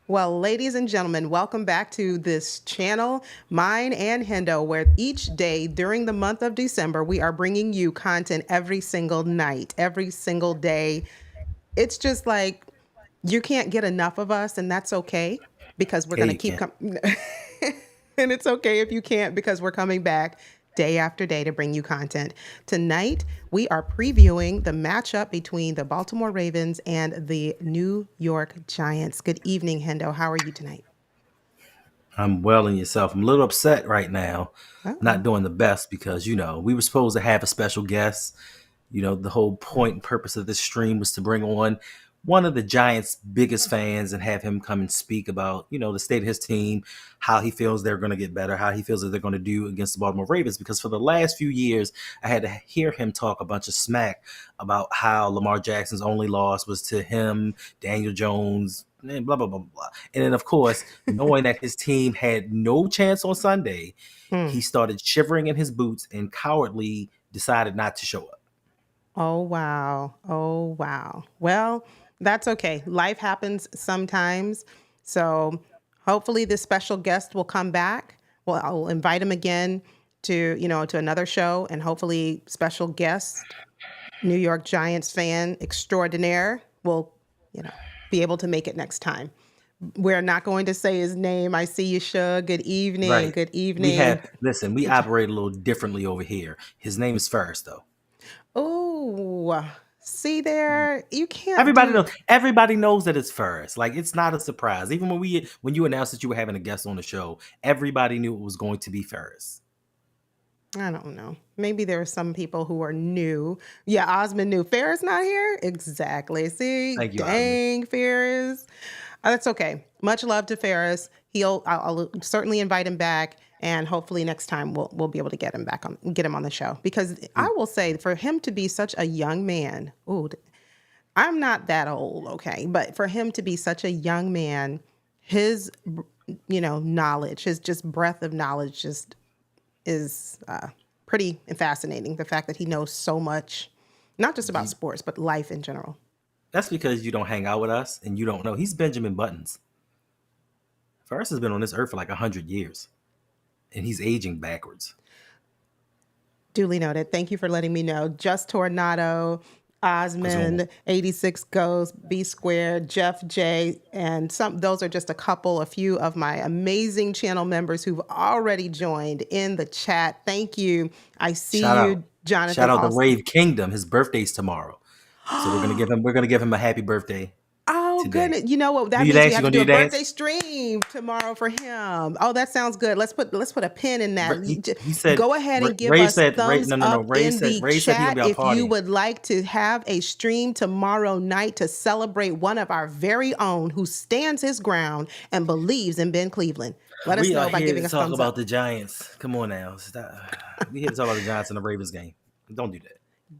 Well, ladies and gentlemen, welcome back to this channel, mine and Hendo, where each day during the month of December, we are bringing you content every single night, every single day. It's just like you can't get enough of us, and that's okay because we're Yeah, going to you keep can. coming. And it's okay if you can't because we're coming back day after day to bring you content. Tonight, we are previewing the matchup between the Baltimore Ravens and the New York Giants. Good evening, Hendo. How are you tonight? I'm well in yourself. I'm a little upset right now, not Uh-oh. doing the best because, we were supposed to have a special guest. The whole point and purpose of this stream was to bring on one of the Giants' biggest fans and have him come and speak about, the state of his team, how he feels they're going to get better, how he feels that they're going to do against the Baltimore Ravens. Because for the last few years, I had to hear him talk a bunch of smack about how Lamar Jackson's only loss was to him, Daniel Jones, and blah, blah, blah, blah. And then, of course, knowing that his team had no chance on Sunday, Hmm. he started shivering in his boots and cowardly decided not to show up. Oh, wow. Oh, wow. Well, that's okay. Life happens sometimes. So hopefully this special guest will come back. Well, I'll invite him again to another show, and hopefully special guest, New York Giants fan extraordinaire will, you know, be able to make it next time. We're not going to say his name. I see you, Shug. Good evening. Right. Good We evening. have listen, we operate a little differently over here. His name is Ferris though. Oh, see there? You can't Everybody do. knows everybody knows that it's Ferris. Like it's not a surprise. Even when you announced that you were having a guest on the show, everybody knew it was going to be Ferris. I don't know. Maybe there are some people who are new. Yeah, Osmond knew. Ferris not here? Exactly. See, Thank you, Osmond. dang, Ferris. That's okay. Much love to Ferris. I'll certainly invite him back, and hopefully next time we'll be able to get him on the show. Because I will say, for him to be such a young man, ooh, I'm not that old, okay, but for him to be such a young man, his knowledge, his just breadth of knowledge, just is pretty fascinating. The fact that he knows so much, not just about sports, but life in general. That's because you don't hang out with us and you don't know. He's Benjamin Buttons. Ferris has been on this earth for like 100 years, and he's aging backwards. Duly noted. Thank you for letting me know. Just Tornado, What's going on? Osmond, 86 Ghost, B Squared, Jeff J, and those are just a few of my amazing channel members who've already joined in the chat. Thank you. I see Shout out. you, Shout Jonathan. out to Also. Rave Kingdom. His birthday's tomorrow. So we're gonna give him a happy birthday Oh today. goodness! You know what? Do That you means we dance? You have to gonna do do a your dance? birthday stream tomorrow for him. Oh, that sounds good. Let's put a pin in that. He said Go ahead and give Ray us said Ray thumbs no no no up Ray in said the Ray said he gonna chat be out if you partying. would like to have a stream tomorrow night to celebrate one of our very own who stands his ground and believes in Ben Cleveland. Let us We are know by here giving to us talk thumbs about up. the Giants. Come on now. Stop. We here to talk about the Giants in the Ravens game. Don't do that.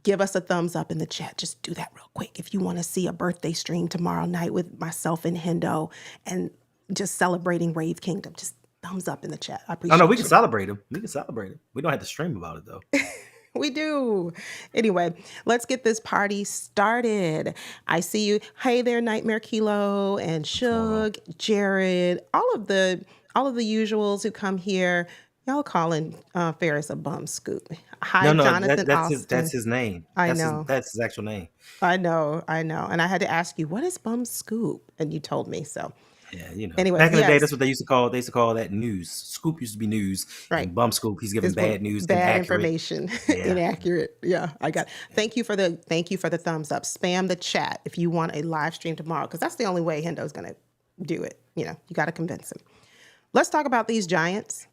Give us a thumbs up in the chat. Just do that real quick. If you want to see a birthday stream tomorrow night with myself and Hendo and just celebrating Rave Kingdom, just thumbs up in the chat. I Oh no, we appreciate can you. celebrate him. We can celebrate him. We don't have to stream about it though. We do. Anyway, let's get this party started. I see you. Hey there, Nightmare Kilo and What's going on? Shug, Jared, all of the usuals who come here. Y'all calling Ferris a bum scoop. Hi, No, no, Jonathan that's Austin. his name. I That's his know. that's his actual name. I know. And I had to ask you, what is bum scoop? And you told me. So, Yeah, anyways, back in the day, yes, that's what they used to call that news. Scoop used to be news, right. and bum scoop, he's giving Is when bad news, bad inaccurate. information, Yeah, inaccurate. Yeah, I got. Thank you for the thumbs up. Spam the chat if you want a live stream tomorrow, because that's the only way Hendo's gonna do it. You got to convince him. Let's talk about these Giants.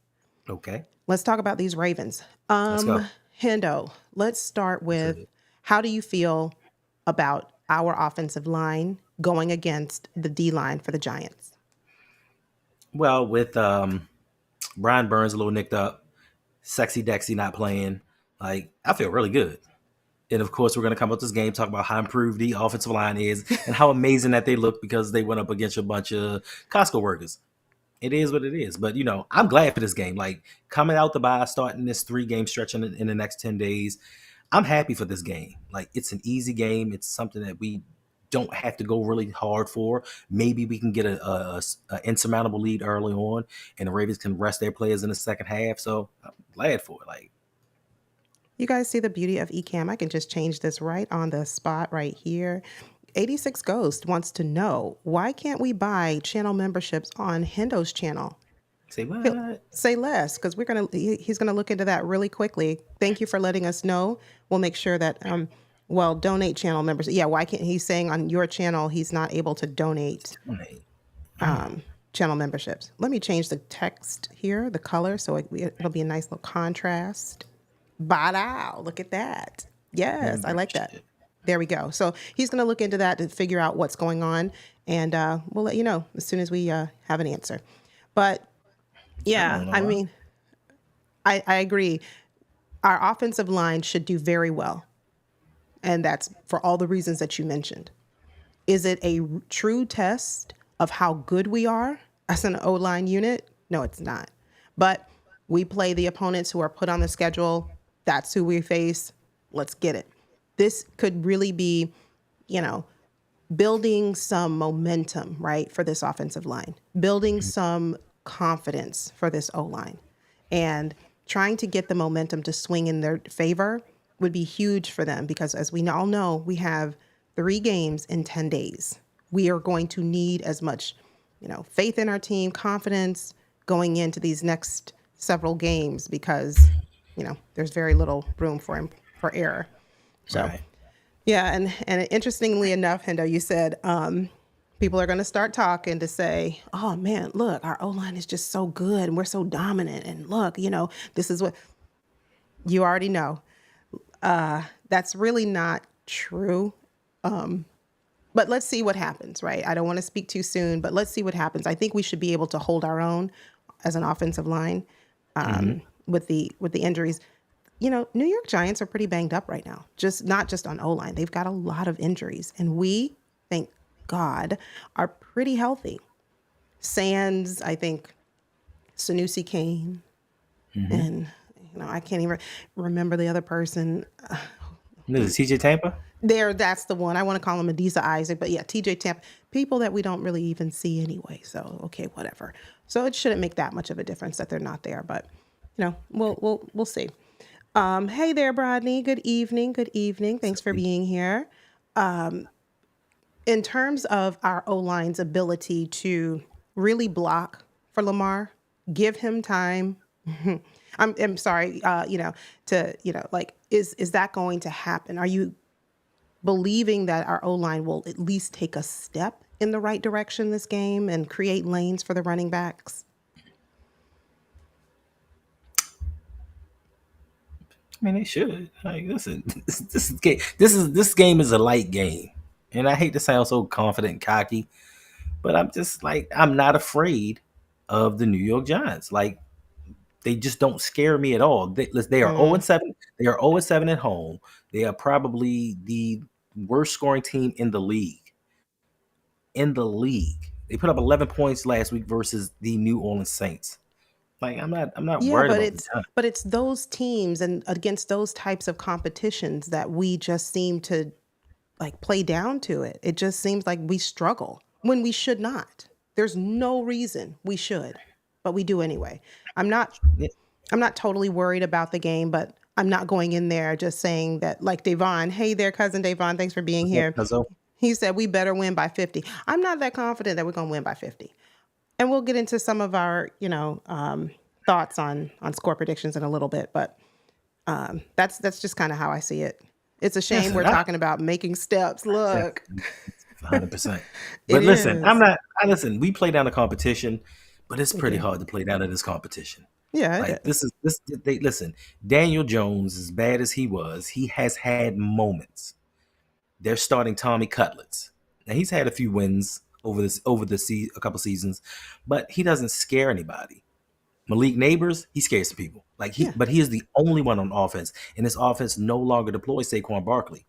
okay, Let's talk about these Ravens. let's go. Hendo, let's start Let's with do it. how do you feel about our offensive line going against the D line for the Giants? Well, with Brian Burns a little nicked up, Sexy Dexy not playing, like I feel really good. And of course, we're going to come up this game, talk about how improved the offensive line is and how amazing that they look because they went up against a bunch of Costco workers. It is what it is. But, I'm glad for this game. Like, coming out the bye, starting this 3-game stretch in the next 10 days, I'm happy for this game. Like, it's an easy game. It's something that we don't have to go really hard for. Maybe we can get a insurmountable lead early on, and the Ravens can rest their players in the second half. So I'm glad for it. Like, You guys see the beauty of Ecamm? I can just change this right on the spot right here. 86 Ghost wants to know, why can't we buy channel memberships on Hendo's channel? say He'll what? say less, because he's gonna look into that really quickly. Thank you for letting us know. We'll make sure that well, donate channel members. Yeah, why can't he's saying on your channel he's not able to donate channel memberships? Let me change the text here, the color, so it'll be a nice little contrast. Wow, look at that. Yes, I like that. Membership. There we go. So he's going to look into that to figure out what's going on, and we'll let you know as soon as we have an answer. But I yeah, don't know I why. mean, I agree. Our offensive line should do very well, and that's for all the reasons that you mentioned. Is it a true test of how good we are as an O line unit? No, it's not. But we play the opponents who are put on the schedule. That's who we face. Let's get it. This could really be, you know, building some momentum, right, for this offensive line, building some confidence for this O line, and trying to get the momentum to swing in their favor would be huge for them because, as we all know, we have 3 games in 10 days. We are going to need as much, faith in our team, confidence going into these next several games because, there's very little room for error. So Right. yeah, and interestingly enough, Hendo, you said people are going to start talking to say, "Oh man, look, our O line is just so good, and we're so dominant, and look, this is what you already know." That's really not true. But let's see what happens, right? I don't want to speak too soon, but let's see what happens. I think we should be able to hold our own as an offensive line Hmm. with the injuries. New York Giants are pretty banged up right now. Just not just on O line. They've got a lot of injuries, and we, thank God, are pretty healthy. Sands, I think, Sanusi Kane, Hmm. and I can't even remember the other person. This is TJ Tampa. That's the one. I want to call him Adisa Isaac, but yeah, TJ Tampa, people that we don't really even see anyway. So okay, whatever. So it shouldn't make that much of a difference that they're not there, but we'll see. Hey there, Brodney. Good evening. Good evening. Thanks for being here. In terms of our O line's ability to really block for Lamar, give him time. I'm sorry. Is that going to happen? Are you believing that our O line will at least take a step in the right direction this game and create lanes for the running backs? I mean, they should. Like, listen, this game is a light game, and I hate to sound so confident and cocky, but I'm just like I'm not afraid of the New York Giants. Like, they just don't scare me at all. They are 0 Mm, and 7. They are 0 and 7 at home. They are probably the worst scoring team in the league. In the league, they put up 11 points last week versus the New Orleans Saints. Like, I'm not yeah, worried but about the it's Giants. but it's those teams and against those types of competitions that we just seem to like play down to it. It just seems like we struggle when we should not. There's no reason we should, but we do anyway. I'm not Yeah, I'm not totally worried about the game, but I'm not going in there just saying that like Devon, hey there, cousin Devon, thanks for being what's up, here. Cuzzo? He said we better win by 50. I'm not that confident that we're going to win by 50. And we'll get into some of our, thoughts on score predictions in a little bit, but that's just kind of how I see it. It's a shame we're Listen, talking about making steps. yeah, Look, 100%. it But listen, I'm is. not. I listen. We play down the competition, but it's We pretty do. hard to play down to this competition. Yeah, it Like, is. this is this. They listen. Daniel Jones, as bad as he was, he has had moments. They're starting Tommy Cutlets. Now, he's had a few wins a couple seasons, but he doesn't scare anybody. Malik Neighbors, he scares some people. Yeah, But he is the only one on offense, and this offense no longer deploys Saquon Barkley.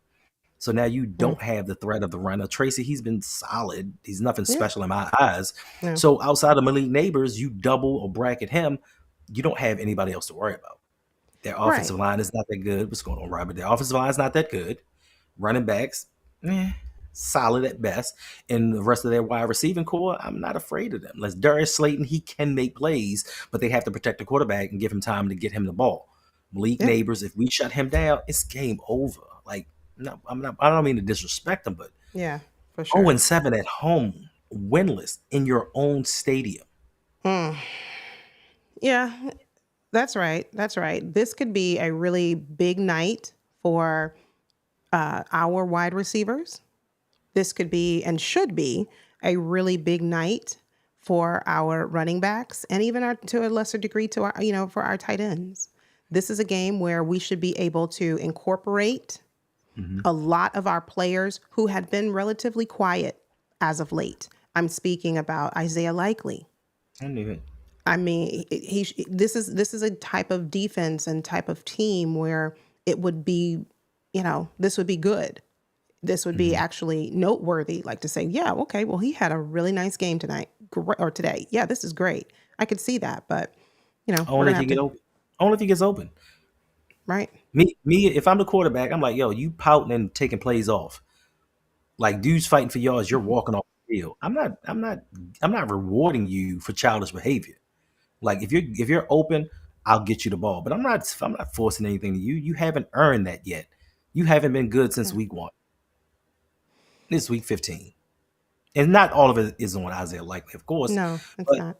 So now you mm, don't have the threat of the run. Now, Tracy, he's been solid. He's nothing yeah, special in my eyes. no, So outside of Malik Neighbors, you double or bracket him. You don't have anybody else to worry about. Their right. offensive line is not that good. What's going on, Robert? Their offensive line is not that good. Running backs, eh. solid at best. And the rest of their wide receiving core, I'm not afraid of them. Like Darius Slayton, he can make plays, but they have to protect the quarterback and give him time to get him the ball. Malik Yep. Neighbors, if we shut him down, it's game over. Like, no, I'm not. I don't mean to disrespect him, but Yeah, for 0 sure. and 7 at home, winless in your own stadium. Mm. Yeah, that's right. That's right. This could be a really big night for our wide receivers. This could be and should be a really big night for our running backs and even to a lesser degree to our, for our tight ends. This is a game where we should be able to incorporate Mm-hmm. a lot of our players who had been relatively quiet as of late. I'm speaking about Isaiah Likely. I knew it. I mean, this is a type of defense and type of team where it would be, this would be good. This would be Mm-hmm. actually noteworthy, like to say, yeah, okay, well, he had a really nice game tonight or today. Yeah, this is great. I could see that, but we're Only gonna if he have get to, open. Only if he gets open. right? Me, if I'm the quarterback, I'm like, yo, you pouting and taking plays off. Like dudes fighting for yards, you're Mhm. walking off the field. I'm not rewarding you for childish behavior. Like if you're open, I'll get you the ball. But I'm not forcing anything to you. You haven't earned that yet. You haven't been good since Yeah. week 1. This week 15. And not all of it is on Isaiah Likely, of course, No, it's but not.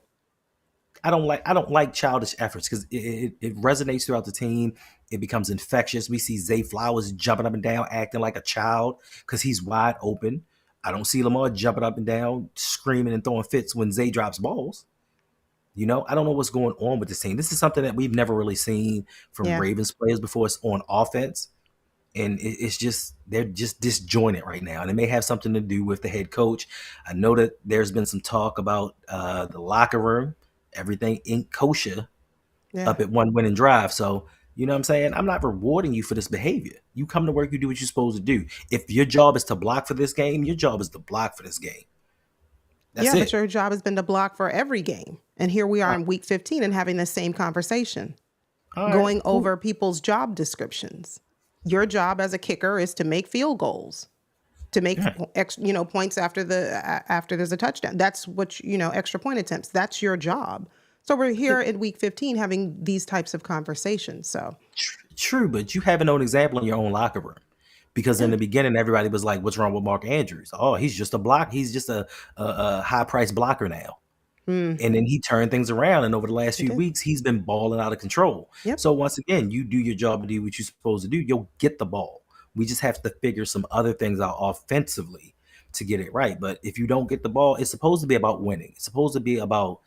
I don't like childish efforts because it resonates throughout the team. It becomes infectious. We see Zay Flowers jumping up and down, acting like a child because he's wide open. I don't see Lamar jumping up and down, screaming and throwing fits when Zay drops balls. I don't know what's going on with this team. This is something that we've never really seen from Yeah. Ravens players before. It's on offense, and it's just they're just disjointed right now, and it may have something to do with the head coach. I know that there's been some talk about the locker room, everything ain't kosher Yeah. up at one winning drive. So you know what I'm saying? I'm not rewarding you for this behavior. You come to work, you do what you're supposed to do. If your job is to block for this game, your job is to block for this game. That's Yeah, but it. your job has been to block for every game. And here we are Uh, in week 15 and having the same conversation, all right, going cool. over people's job descriptions. Your job as a kicker is to make field goals, to make Yeah. points after there's a touchdown. That's what extra point attempts. That's your job. So we're here in week 15 having these types of conversations. So True, but you have an own example in your own locker room. Because in yeah, the beginning, everybody was like, "What's wrong with Mark Andrews? Oh, he's just a block. He's just a high price blocker now." mm, And then he turned things around, and over the last it few did. weeks, he's been balling out of control. Yep. So once again, you do your job and do what you're supposed to do. You'll get the ball. We just have to figure some other things out offensively to get it right. But if you don't get the ball, it's supposed to be about winning. It's supposed to be about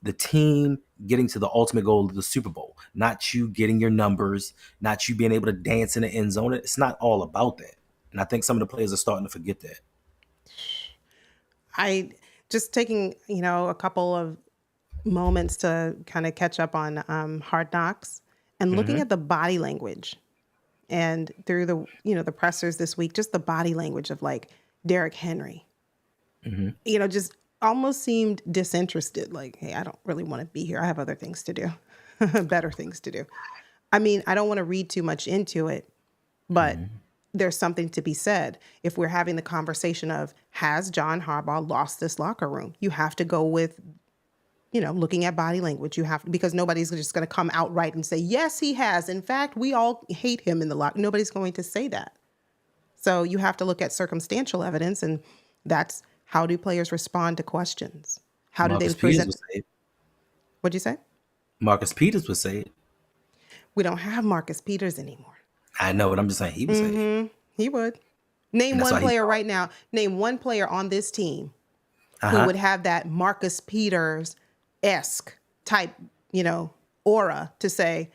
the team getting to the ultimate goal of the Super Bowl, not you getting your numbers, not you being able to dance in the end zone. It's not all about that. And I think some of the players are starting to forget that. I just taking a couple of moments to kind of catch up on Hard Knocks and looking Hmm. at the body language and through the pressers this week, just the body language of like Derrick Henry, Hmm. just almost seemed disinterested. Like, hey, I don't really want to be here. I have other things to do, better things to do. I mean, I don't want to read too much into it, but Hmm. there's something to be said. If we're having the conversation of, has John Harbaugh lost this locker room? You have to go with looking at body language. You have because nobody's just going to come outright and say, yes, he has. In fact, we all hate him in the locker. Nobody's going to say that. So you have to look at circumstantial evidence, and that's how do players respond to questions? How do they Marcus Peters present? would say it. What'd you say? Marcus Peters would say it. We don't have Marcus Peters anymore. I know, but I'm just saying he would say it. He would. And Name that's one why he player right now. Name one player on this team who uh-huh. would have that Marcus Peters esque type, aura to say,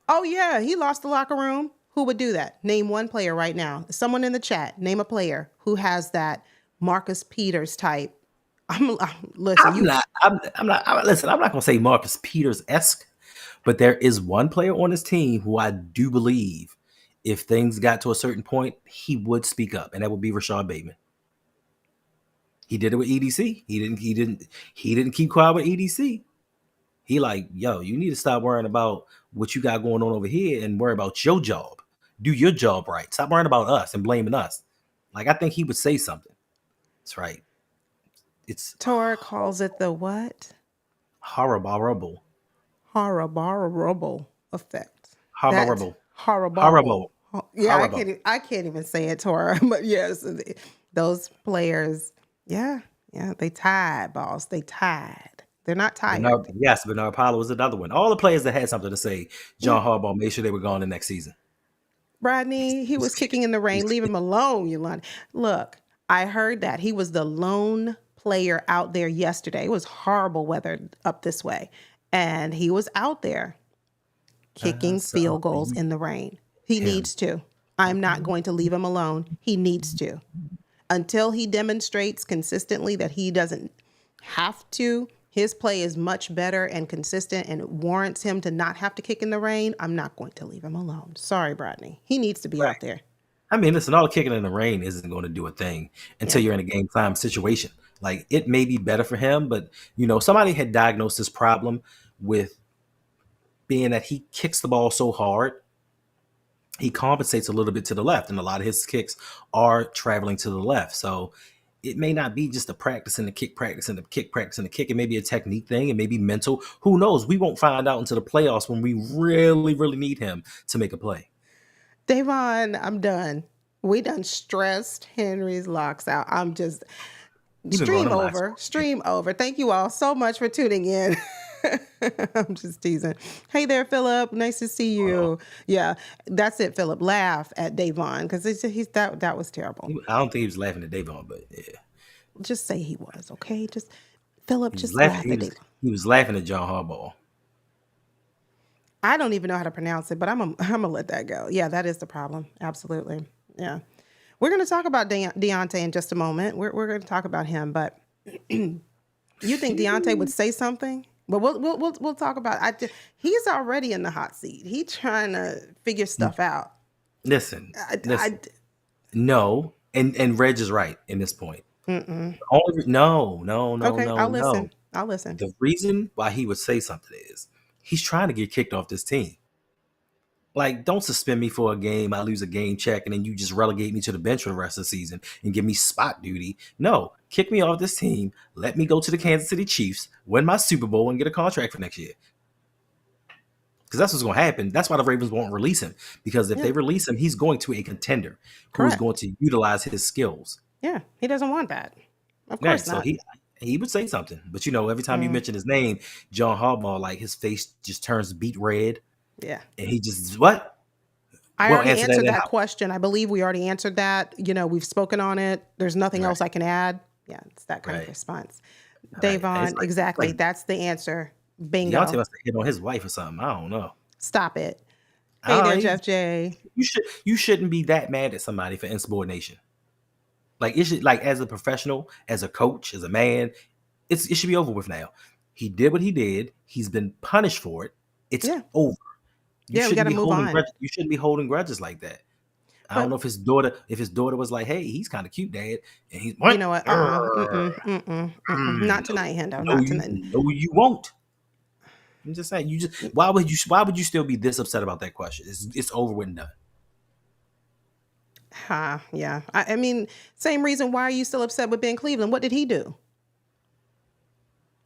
oh, yeah, he lost the locker room. Who would do that? Name one player right now. Someone in the chat, name a player who has that Marcus Peters type. Listen, I'm not. Listen, I'm not gonna say Marcus Peters esque, but there is one player on his team who I do believe, if things got to a certain point, he would speak up, and that would be Rashad Bateman. He did it with EDC. He didn't keep quiet with EDC. He like, yo, you need to stop worrying about what you got going on over here and worry about your job. Do your job right. Stop worrying about us and blaming us. Like I think he would say something. That's right. It's Tora calls it the what? horrible, Horrible effect. That horrible, horrible. horrible, Yeah, horrible. I can't even say it, Tora. But yes, those players. Yeah, yeah, they tied, boss. They tied. They're not tired. Bernard Paulo was another one. All the players that had something to say, Yeah. John Harbaugh made sure they were gone the next season. Rodney, he was kicking in the rain. Leave him alone, Yolanda. Look, I heard that. He was the lone player out there yesterday. It was horrible weather up this way. And he was out there kicking So field goals in the rain. He him. needs to. I'm not going to leave him alone. He needs to. Until he demonstrates consistently that he doesn't have to, his play is much better and consistent and it warrants him to not have to kick in the rain, I'm not going to leave him alone. Sorry, Brodney. He needs to be Right. out there. I mean, listen, all the kicking in the rain isn't going to do a thing Yeah. until you're in a game time situation. Like it may be better for him, but somebody had diagnosed this problem with being that he kicks the ball so hard, he compensates a little bit to the left, and a lot of his kicks are traveling to the left. So it may not be just a practice and the kick, practice and the kick, practice and the kick. It may be a technique thing. It may be mental. Who knows? We won't find out until the playoffs when we really, really need him to make a play. Davon, I'm done. We done stressed Henry's locks out. I'm just You've been growing stream them locks. over. Stream over. Thank you all so much for tuning in. I'm just teasing. Hey there, Philip. Nice to see you. Yeah, that's it, Philip. Laugh at Davon because that was terrible. I don't think he was laughing at Davon, but yeah, Just say he was, okay? Just Philip, he was just laughing. laugh at Davon. He was laughing at John Harbaugh. I don't even know how to pronounce it, but I'm gonna let that go. Yeah, that is the problem. Absolutely. Yeah. We're going to talk about Deontay in just a moment. We're going to talk about him, but you think Deontay would say something? But we'll talk about. He's already in the hot seat. He's trying to figure stuff out. Listen. No, and Reg is right in this point. No. Okay, I'll listen. I'll listen. The reason why he would say something is he's trying to get kicked off this team. Like, don't suspend me for a game. I lose a game check, and then you just relegate me to the bench for the rest of the season and give me spot duty. No, kick me off this team. Let me go to the Kansas City Chiefs, win my Super Bowl, and get a contract for next year. Because that's what's going to happen. That's why the Ravens won't release him. Because if they release him, he's going to a contender who's going to utilize his skills. Yeah, he doesn't want that. Of course not. So he would say something. But, every time you mention his name, John Harbaugh, like, his face just turns beet red. Yeah. And he just, what? I already answered that question. I believe we already answered that. We've spoken on it. There's nothing else I can add. Yeah, it's that kind of response. Davon, exactly. That's the answer. Bingo. Deontay must have hit on his wife or something. I don't know. Stop it. Hey there, Jeff J. You shouldn't be that mad at somebody for insubordination. Like, it should, like, as a professional, as a coach, as a man, it should be over with now. He did what he did. He's been punished for it. It's over. We got to move on. You shouldn't be holding grudges like that. I don't know if his daughter was like, "Hey, he's kind of cute, Dad," and he's, you know what? Not tonight, Hendo. Not tonight. No, you won't. I'm just saying. Why would you still be this upset about that question? It's over with and done. Yeah. I mean, same reason. Why are you still upset with Ben Cleveland? What did he do?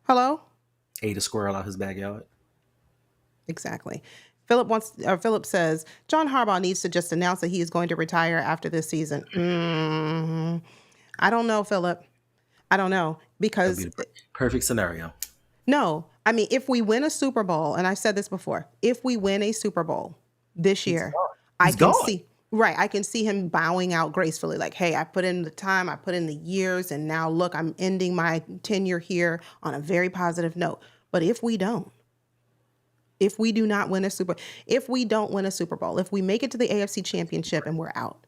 Hello? Ate a squirrel out his backyard. Exactly. Philip says John Harbaugh needs to just announce that he is going to retire after this season. I don't know, Philip. I don't know because That'd be the perfect scenario. No, I mean, if we win a Super Bowl, and I've said this before, if we win a Super Bowl this year, I can see him bowing out gracefully, like, hey, I put in the time, I put in the years, and now look, I'm ending my tenure here on a very positive note. But if we don't win a Super Bowl, if we make it to the AFC Championship and we're out,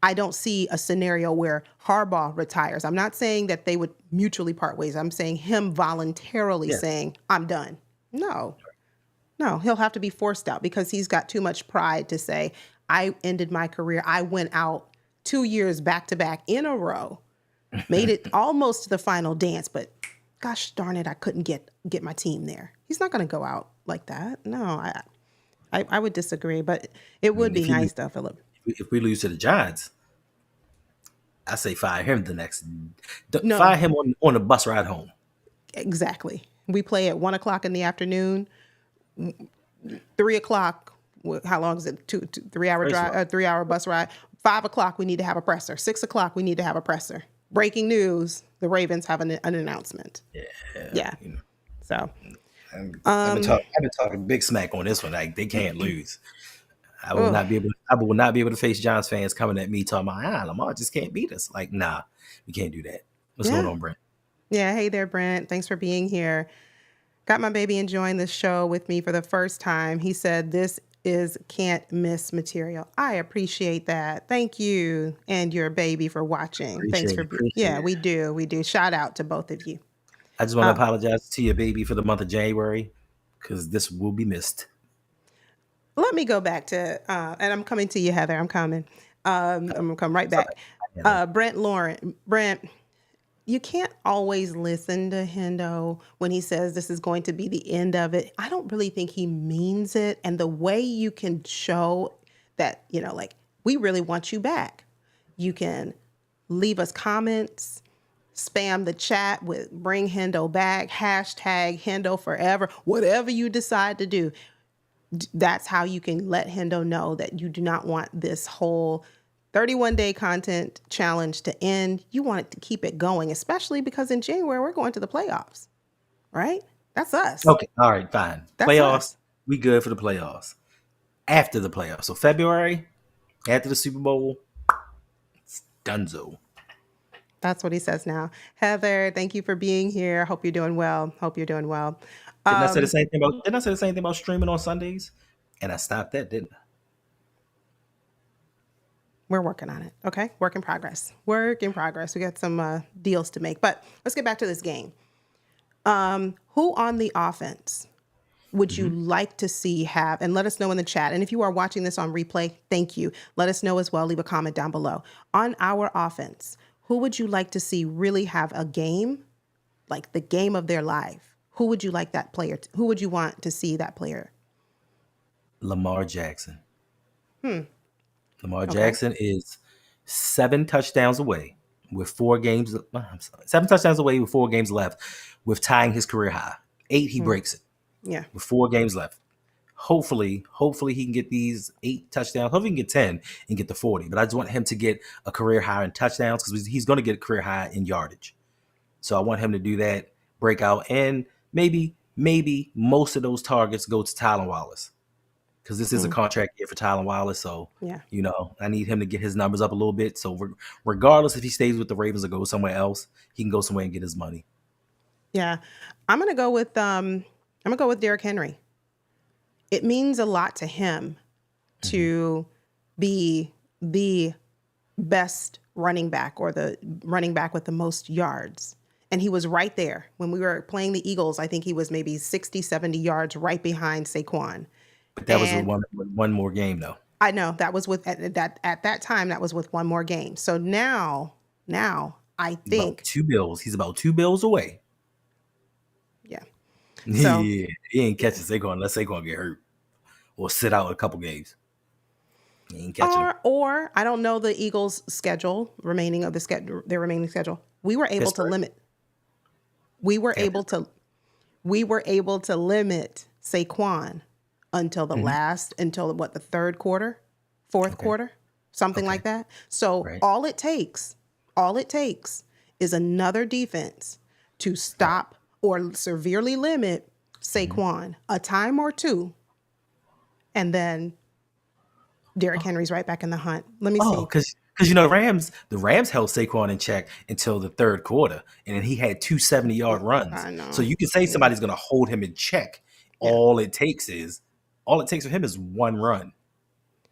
I don't see a scenario where Harbaugh retires. I'm not saying that they would mutually part ways. I'm saying him voluntarily saying, I'm done. No, he'll have to be forced out because he's got too much pride to say, I ended my career. I went out 2 years back to back in a row, made it almost to the final dance, but gosh darn it, I couldn't get my team there. He's not going to go out like that. No, I would disagree, but it would be nice though, Philip. If we lose to the Giants, I say fire him the next. No, Fire him on the bus ride home. exactly. We play at 1 o'clock in the afternoon, 3 o'clock. How long is it? 3 hour First of drive, all, 3 hour bus ride. 5 o'clock, we need to have a presser. 6 o'clock, we need to have a presser. Breaking news: the Ravens have an announcement. yeah, Yeah. you know, So, I've been talking big smack on this one. Like they can't lose. I will ugh, not be able. I will not be able to face Giants fans coming at me talking about Lamar just can't beat us. Like nah, we can't do that. What's going yeah, on, Brent? yeah. Hey there, Brent. Thanks for being here. Got my baby enjoying this show with me for the first time. He said this is can't miss material. I appreciate that. Thank you and your baby for watching. Thanks Appreciate for it. Appreciate yeah, it. we do. We do. Shout out to both of you. I just want to Uh, apologize to your baby for the month of January because this will be missed. Let me go back to and I'm coming to you, Heather. I'm coming. I'm gonna come right It's all back. right. Heather. Brent, you can't always listen to Hendo when he says this is going to be the end of it. I don't really think he means it. And the way you can show that, like, we really want you back, you can leave us comments, spam the chat with bring Hendo back, hashtag Hendo forever, whatever you decide to do. That's how you can let Hendo know that you do not want this whole 31-day content challenge to end. You want it to keep it going, especially because in January we're going to the playoffs, right? That's us. Okay. All right. Fine. That's Playoffs. us. We good for the playoffs. After the playoffs. So February, after the Super Bowl, Dunzo. That's what he says now. Heather, thank you for being here. Hope you're doing well. Hope you're doing well. Didn't I say the same thing about? Didn't I say the same thing about streaming on Sundays? And I stopped that, didn't I? We're working on it. Okay. Work in progress. Work in progress. We got some deals to make, but let's get back to this game. Who on the offense would you like to see have, and let us know in the chat. And if you are watching this on replay, thank you. Let us know as well. Leave a comment down below. On our offense, who would you like to see really have a game, like the game of their life? Who would you like that player? Who would you want to see that player? Lamar Jackson. Lamar Okay. Jackson is 7 touchdowns away with 4 games. I'm sorry, 7 touchdowns away with 4 games left, with tying his career high. 8, he Hmm. breaks it Yeah. with 4 games left. Hopefully he can get these 8 touchdowns. Hopefully he can get 10 and get the 40. But I just want him to get a career high in touchdowns because he's going to get a career high in yardage. So I want him to do that, break out, and maybe most of those targets go to Tylan Wallace because this is a Mm. contract year for Tylan Wallace. So Yeah. I need him to get his numbers up a little bit. So regardless if he stays with the Ravens or goes somewhere else, he can go somewhere and get his money. Yeah. I'm gonna go with Derrick Henry. It means a lot to him Mm-hmm. to be the best running back or the running back with the most yards. And he was right there when we were playing the Eagles. I think he was maybe 60, 70 yards right behind Saquon. But that was with And one more game though. I know that was with at that time that was with one more game. So now I He's about think 2 bills. He's about 2 bills away. yeah. So Yeah, he ain't catching Saquon unless Saquon get hurt or sit out a couple games. He ain't catching him. or I don't know the Eagles' schedule, remaining of the schedule, their remaining schedule. We were able to Pittsburgh. limit. We were Yeah, able to we were able to limit Saquon until the third quarter, fourth Okay. quarter, something Okay. like that. So Right. all it takes is another defense to Right. stop or severely limit Mm-hmm. Saquon a time or two, and then Derrick Henry's right back in the hunt. Let me Oh, see. because the Rams held Saquon in check until the third quarter, and then he had 2 70-yard runs. I So know. you can say Yeah. somebody's going to hold him in check. Yeah. All it takes for him is one run.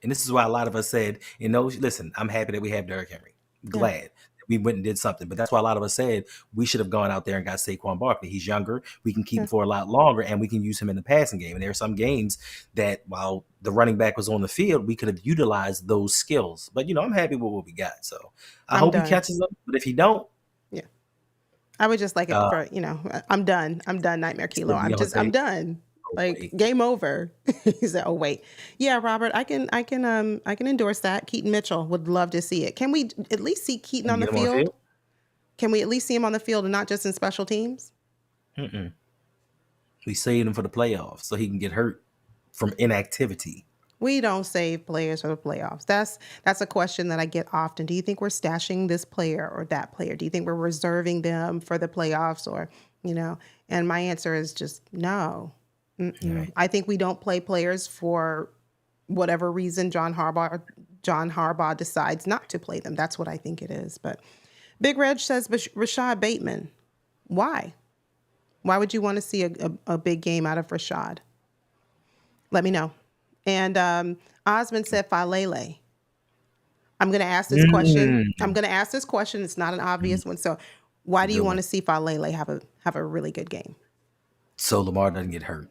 And this is why a lot of us said, listen, I'm happy that we have Derrick Henry. Yeah. Glad that we went and did something. But that's why a lot of us said we should have gone out there and got Saquon Barkley. He's younger. We can keep Yeah. him for a lot longer, and we can use him in the passing game. And there are some games that while the running back was on the field, we could have utilized those skills. But, I'm happy with what we got. So I I'm hope he done. catches them. But if he don't, Yeah. I would just like it uh, for, I'm done. I'm done, Nightmare it's Kilo. going to be on I'm tape. done. Oh, Like wait. game over. He said, "Oh wait, yeah, Robert, I can endorse that. Keaton Mitchell would love to see it. Can we at least see Keaton Can on you the get him on the field? field? Can we at least see him on the field and not just in special teams? Mm-mm. We saved him for the playoffs so he can get hurt from inactivity. We don't save players for the playoffs. That's a question that I get often. Do you think we're stashing this player or that player? Do you think we're reserving them for the playoffs or, you know? And my answer is just no. All right. I think we don't play players for whatever reason John Harbaugh decides not to play them. That's what I think it is. But Big Reg says Rashad Bateman. Why? Why would you want to see a big game out of Rashad? Let me know. And Osmond said Falele. I'm going to ask this question. I'm Mm. going to ask this question. It's not an obvious one. So, why do you Good want one. to see Falele have a really good game? So Lamar doesn't get hurt.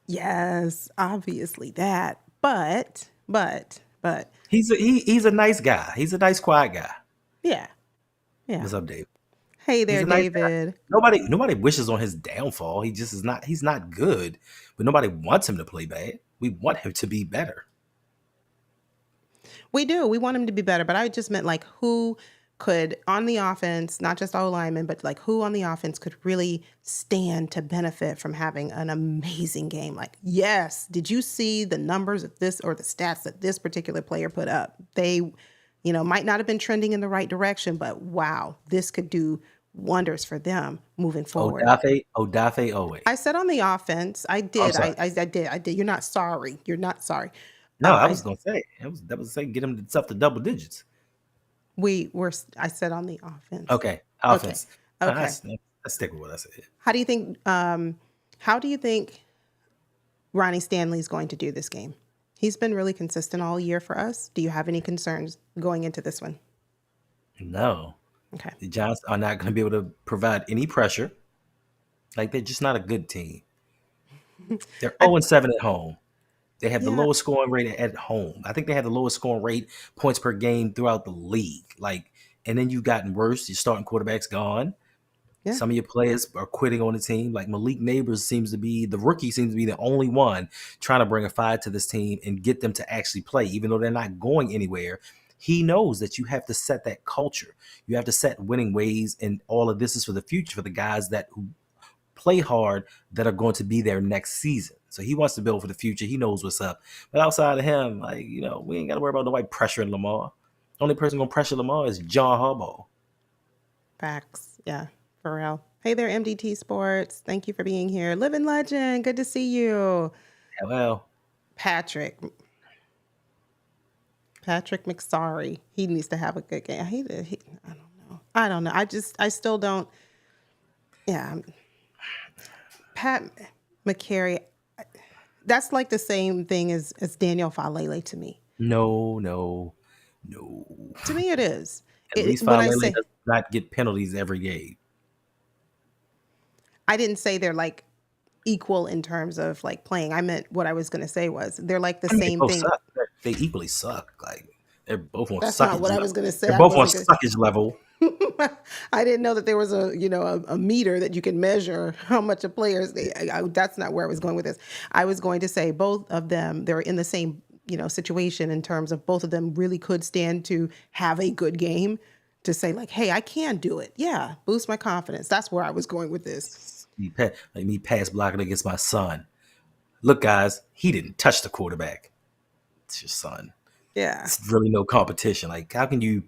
Yes, obviously that. But He's a nice guy. He's a nice quiet guy. yeah, yeah. What's up, Dave? Hey He's there, a nice guy. David. Nobody wishes on his downfall. He just is not. He's not good. But nobody wants him to play bad. We want him to be better. We do. We want him to be better. But I just meant like who could on the offense, not just O lineman, but like who on the offense could really stand to benefit from having an amazing game. Like, yes, did you see the numbers of this or the stats that this particular player put up? They, might not have been trending in the right direction, but wow, this could do wonders for them moving forward. Odafe Owe. I said on the offense, I I'm did. sorry. I did. You're not sorry. You're not sorry. No, I I was gonna say that was saying get him to up to double digits. I said on the offense. Okay, Okay. offense. Okay. I stick with what I said. How do you think Ronnie Stanley is going to do this game? He's been really consistent all year for us. Do you have any concerns going into this one? No, Okay. the Giants are not going to be able to provide any pressure. Like they're just not a good team. They're I 0-7 at home. They have the yeah, lowest scoring rate at home. I think they have the lowest scoring rate points per game throughout the league. Like, and then you've gotten worse. Your starting quarterback's gone. yeah. Some of your players are quitting on the team. Like Malik Neighbors the rookie seems to be the only one trying to bring a fire to this team and get them to actually play, even though they're not going anywhere. He knows that you have to set that culture. You have to set winning ways, and all of this is for the future for the guys who play hard that are going to be there next season. So he wants to build for the future. He knows what's up. But outside of him, we ain't got to worry about nobody pressuring Lamar. The only person going to pressure Lamar is John Harbaugh. Facts. Yeah, for real. Hey there, MDT Sports. Thank you for being here. Living Legend. Good to see you. Yeah, well, Patrick. Patrick McSorry. He needs to have a good game. I don't know. I don't know. I still don't. Yeah. Pat McCary. That's like the same thing as Daniel Falele to me. no. To me, it is. At least When I Falele say, does not get penalties every game. I didn't say they're like equal in terms of like playing. I meant what I was going to say was they're like the I mean, they same both thing. suck. They equally suck. Like they're both on That's not suckage what I level. was going to say. They're I both on wasn't going suckage level. I didn't know that there was a meter that you can measure how much a player's. That's not where I was going with this. I was going to say both of them, they're in the same situation in terms of both of them really could stand to have a good game to say like, hey, I can do it. Yeah, boost my confidence. That's where I was going with this. Me pass blocking against my son. Look, guys, he didn't touch the quarterback. It's your son. Yeah, It's really no competition. Like, how can you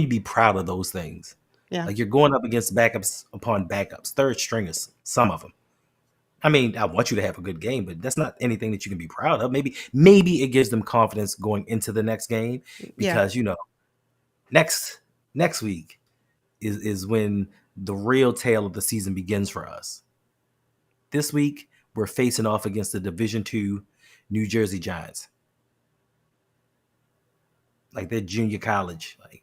be proud of those things? yeah, Like you're going up against backups upon backups, third stringers, some of them. I mean, I want you to have a good game, but that's not anything that you can be proud of. Maybe it gives them confidence going into the next game yeah, because next week is when the real tale of the season begins for us. This week we're facing off against the Division II New Jersey Giants. Like they're junior college. Like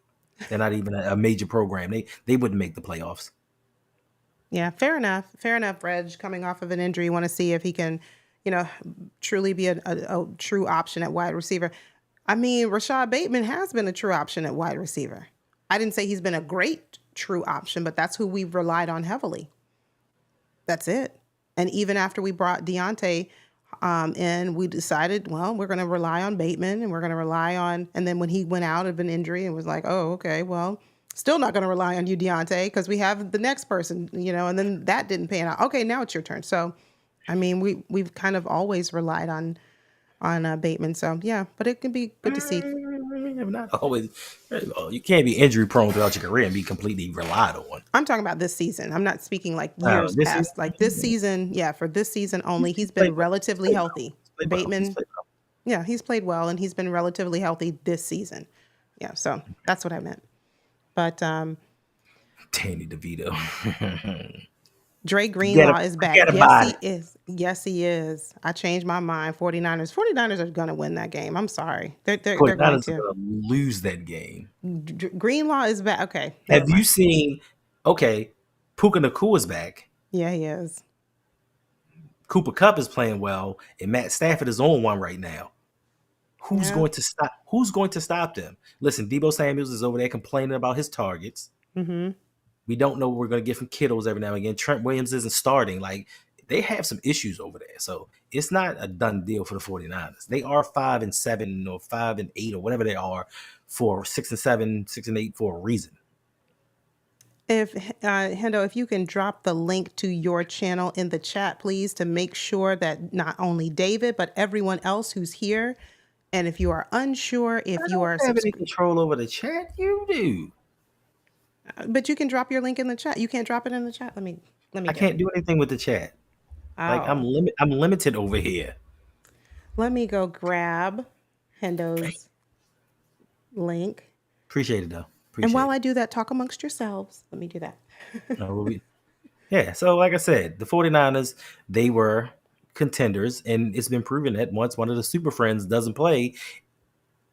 they're not even a major program. They wouldn't make the playoffs. yeah. Fair enough. Fair enough. Reg coming off of an injury, you want to see if he can, truly be a true option at wide receiver. I mean, Rashad Bateman has been a true option at wide receiver. I didn't say he's been a great true option, but that's who we've relied on heavily. That's it. And even after we brought Deontay in, we decided, well, we're going to rely on Bateman and we're going to rely on. And then when he went out of an injury and was like, oh, okay, well, still not going to rely on you, Deontay, because we have the next person, and then that didn't pan out. Okay, now it's your turn. So, I mean, we've kind of always relied on Bateman. So yeah, but it can be good to see. Not always. You can't be injury prone throughout your career and be completely relied on. I'm talking about this season. I'm not speaking like years This is past. Like this season, yeah, for this season only, he's played been well. relatively healthy. He's played well. He's Bateman, played well. yeah, he's played well and he's been relatively healthy this season. Yeah, so that's what I meant. But Danny DeVito. Dre Greenlaw is back. Yes, he is. Yes, he is. I changed my mind. 49ers are going to win that game. I'm sorry. They're going to lose that game. Greenlaw is back. Okay. Have you seen? Okay, Puka Nacua is back. Yeah, he is. Cooper Kupp is playing well, and Matt Stafford is on one right now. Who's going to stop? Who's going to stop them? Listen, Deebo Samuels is over there complaining about his targets. Mm-hmm. We don't know what we're going to get from Kittles every now and again. Trent Williams isn't starting. Like, they have some issues over there. So it's not a done deal for the 49ers. They are 5-7 or 5-8 or whatever they are for 6-7, 6-8 for a reason. If Hendo, if you can drop the link to your channel in the chat, please, to make sure that not only David, but everyone else who's here. And if you are unsure, if you are have any control over the chat, you do. But you can drop your link in the chat. You can't drop it in the chat. Let me. I can't do anything with the chat. Oh. Like I'm limited over here. Let me go grab Hendo's link. Appreciate it though. And while I do that, talk amongst yourselves. Let me do that. Yeah. So like I said, the 49ers, they were contenders, and it's been proven that once one of the super friends doesn't play,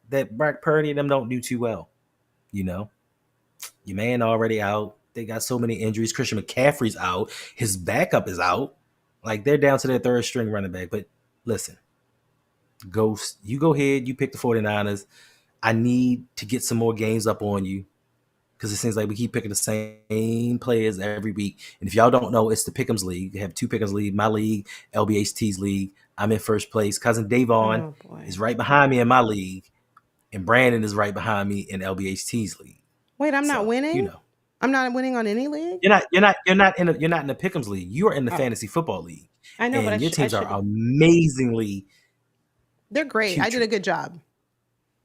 that Brock Purdy and them don't do too well. Your man already out. They got so many injuries. Christian McCaffrey's out. His backup is out. Like, they're down to their third string running back. But listen, Ghost, you go ahead. You pick the 49ers. I need to get some more games up on you because it seems like we keep picking the same players every week. And if y'all don't know, it's the Pick'ems League. You have two Pick'ems League, my league, LBHT's league. I'm in first place. Cousin Davon is right behind me in my league. And Brandon is right behind me in LBHT's league. Wait, I'm not winning? I'm not winning on any league? You're not in the Pick'ems League. You are in the Fantasy Football League. I know, but your teams are amazingly. They're great. Putrid. I did a good job.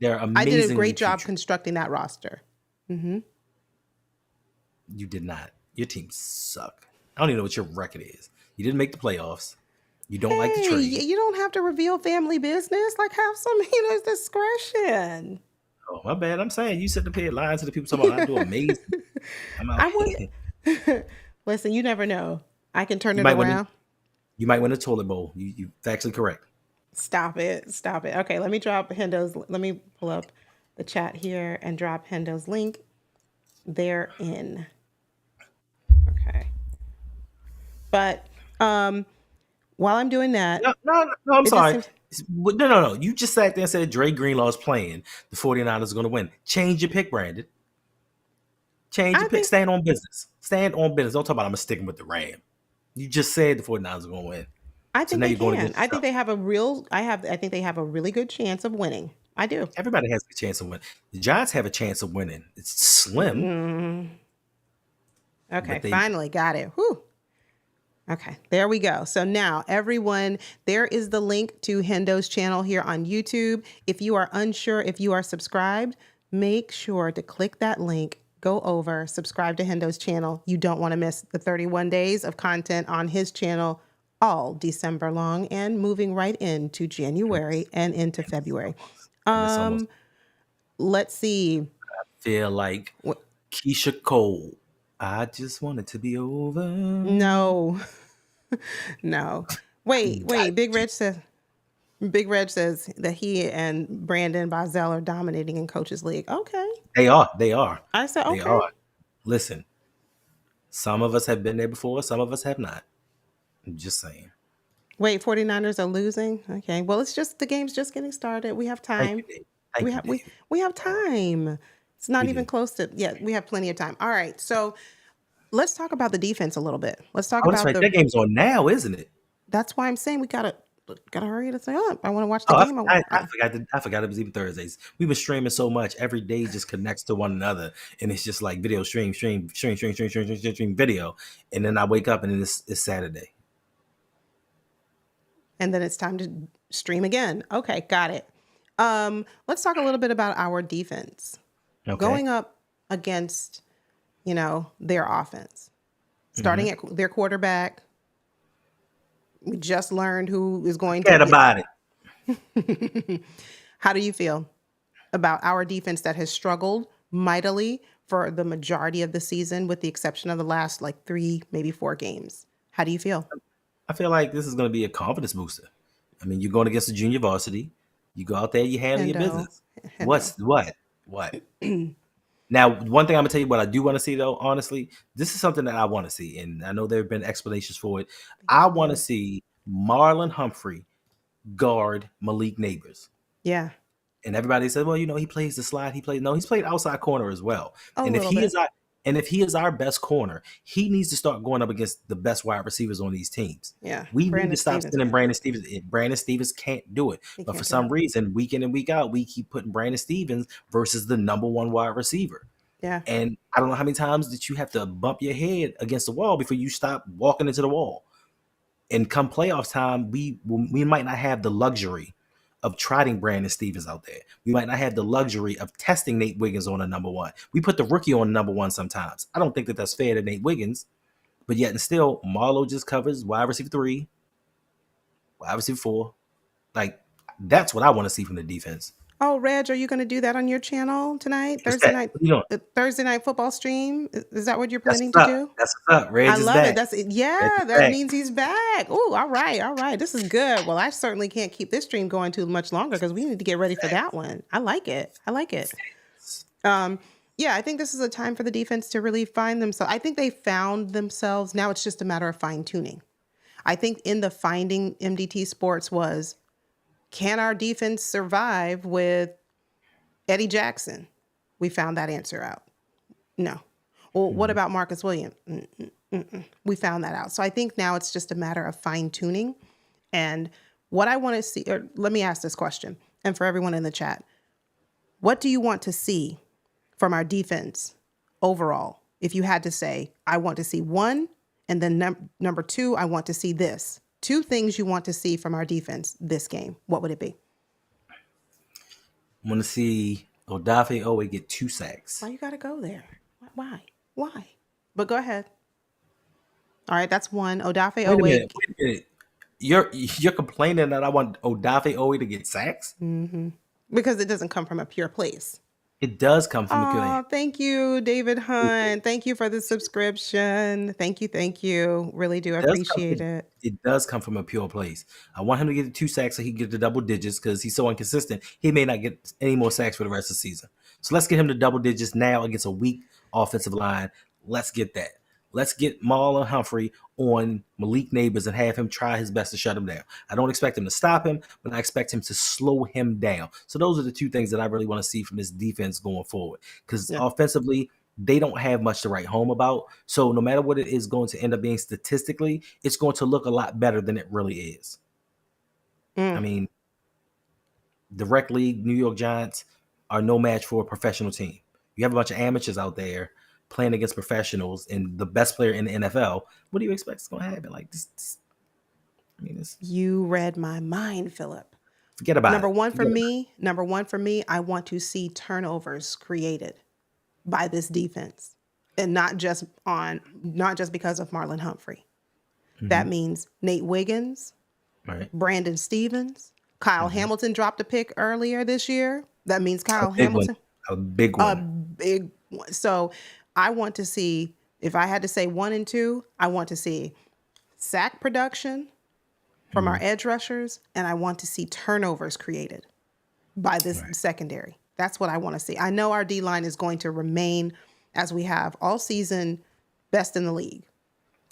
They're amazing. I did a great job constructing that roster. Mm-hmm. You did not. Your teams suck. I don't even know what your record is. You didn't make the playoffs. You don't like the trade. You don't have to reveal family business. Like, have some, discretion. Oh, my bad. I'm saying you sit up here lying to the people talking about I do amazing. I'm out. Listen, you never know. I can turn it around. You might win a toilet bowl. You're actually correct. Stop it. Okay, let me pull up the chat here and drop Hendo's link. They're in. Okay. But while I'm doing that. No, I'm sorry. No. You just sat there and said Dre Greenlaw's playing. The 49ers are going to win. Change your pick, Brandon. Change your pick. Stand on business. Stand on business. Don't talk about I'm sticking with the Ram. You just said the 49ers are going to win. I think they can. I think they have I think they have a really good chance of winning. I do. Everybody has a chance of winning. The Giants have a chance of winning. It's slim. Mm-hmm. Okay, finally got it. Whew. Okay, there we go. So now, everyone, there is the link to Hendo's channel here on YouTube. If you are unsure if you are subscribed, make sure to click that link, go over, subscribe to Hendo's channel. You don't want to miss the 31 days of content on his channel all December long and moving right into January and into February. Let's see. I feel like Keisha Cole. I just want it to be over. No. Wait. Big Reg says that he and Brandon Bozell are dominating in Coaches League. Okay. They are. I said okay. They are. Listen, some of us have been there before. Some of us have not. I'm just saying. Wait, 49ers are losing? Okay. Well, it's just the game's just getting started. We have time. We have time. It's not even close to we have plenty of time. All right. So let's talk about the defense a little bit. Let's talk about that game's on now, isn't it? That's why I'm saying we gotta hurry this up. I want to watch the Oh, game. I forgot it was even Thursdays. We've been streaming so much. Every day just connects to one another, and it's just like video stream video. And then I wake up and then it's Saturday. And then it's time to stream again. Okay, got it. Let's talk a little bit about our defense Okay. going up against, their offense, Mm-hmm. starting at their quarterback. We just learned who is going to Forget get. about it. How do you feel about our defense that has struggled mightily for the majority of the season, with the exception of the last like 3, maybe 4 games? How do you feel? I feel like this is going to be a confidence booster. I mean, you're going against the junior varsity. You go out there, you handle your Hendo, business. Hendo. What? Now, one thing I'm gonna tell you what I do want to see though, honestly, this is something that I want to see, and I know there have been explanations for it. I want to Mhm. see Marlon Humphrey guard Malik Neighbors. Yeah, And everybody said, well, he plays the slide. He's played outside corner as well. a And if little he bit. is our and if he is our best corner, he needs to start going up against the best wide receivers on these teams. Yeah, We need to Brandon stop Stevens sending can't. Brandon Stevens. Brandon Stevens can't do it. He But for can't do some it. reason, week in and week out, we keep putting Brandon Stevens versus the number one wide receiver. Yeah. And I don't know how many times that you have to bump your head against the wall before you stop walking into the wall. And come playoff time, we might not have the luxury of trotting Brandon Stevens out there. We might not have the luxury of testing Nate Wiggins on a number one. We put the rookie on number one sometimes. I don't think that that's fair to Nate Wiggins, but yet and still, Marlowe just covers wide receiver 3, wide receiver 4. Like, that's what I want to see from the defense. Oh, Reg, are you going to do that on your channel tonight? What's that? What are you doing? Thursday night football stream? Is that what you're That's planning to what's up. do? That's what's up. I Reg is love it. back. That's it. Reg Yeah, is that back. means he's back. Oh, all right, all right. This is good. Well, I certainly can't keep this stream going too much longer because we need to get ready for that one. I like it. I like it. Um, yeah, I think this is a time for the defense to really find themselves. I think they found themselves. Now it's just a matter of fine tuning. I think in the finding MDT Sports was, can our defense survive with Eddie Jackson? We found that answer out. No. Well, what Mhm. about Marcus Williams? We found that out. So I think now it's just a matter of fine tuning. And what I want to see, or let me ask this question, and for everyone in the chat, what do you want to see from our defense overall? If you had to say, I want to see one, and then number 2, I want to see this. 2 things you want to see from our defense this game. What would it be? I want to see Odafe Owe get 2 sacks. Why you got to go there? Why? Why? But go ahead. All right, that's 1. Odafe Wait a Owe. minute. Wait a minute. You're complaining that I want Odafe Owe to get sacks? Because it doesn't come from a pure place. It does come from a good. Oh, thank you, David Hunt. Thank you for the subscription. Thank you. Thank you. Really do appreciate it. It does come from a pure place. I want him to get the 2 sacks so he can get the double digits because he's so inconsistent. He may not get any more sacks for the rest of the season. So let's get him to double digits now against a weak offensive line. Let's get that. Let's get Marlon Humphrey on Malik Neighbors and have him try his best to shut him down. I don't expect him to stop him, but I expect him to slow him down. So those are the 2 things that I really want to see from this defense going forward. Because Yeah. offensively, they don't have much to write home about. So no matter what it is going to end up being statistically, it's going to look a lot better than it really is. I Mm. mean, the rec league, New York Giants are no match for a professional team. You have a bunch of amateurs out there playing against professionals and the best player in the NFL. What do you expect is going to happen? Like this I mean, You read my mind, Philip. forget about Number it. one for Forget about me, I want to see turnovers created by this defense, and not just because of Marlon Humphrey. it. That means Nate Wiggins, Right. Brandon Stevens, Kyle Hamilton dropped a pick earlier this year. That means A Kyle big one. Hamilton, A big a one. big one. So I want to see, if I had to say 1 and 2, I want to see sack production from our edge rushers, and I want to see turnovers created by this Right. secondary. That's what I want to see. I know our D line is going to remain, as we have all season, best in the league.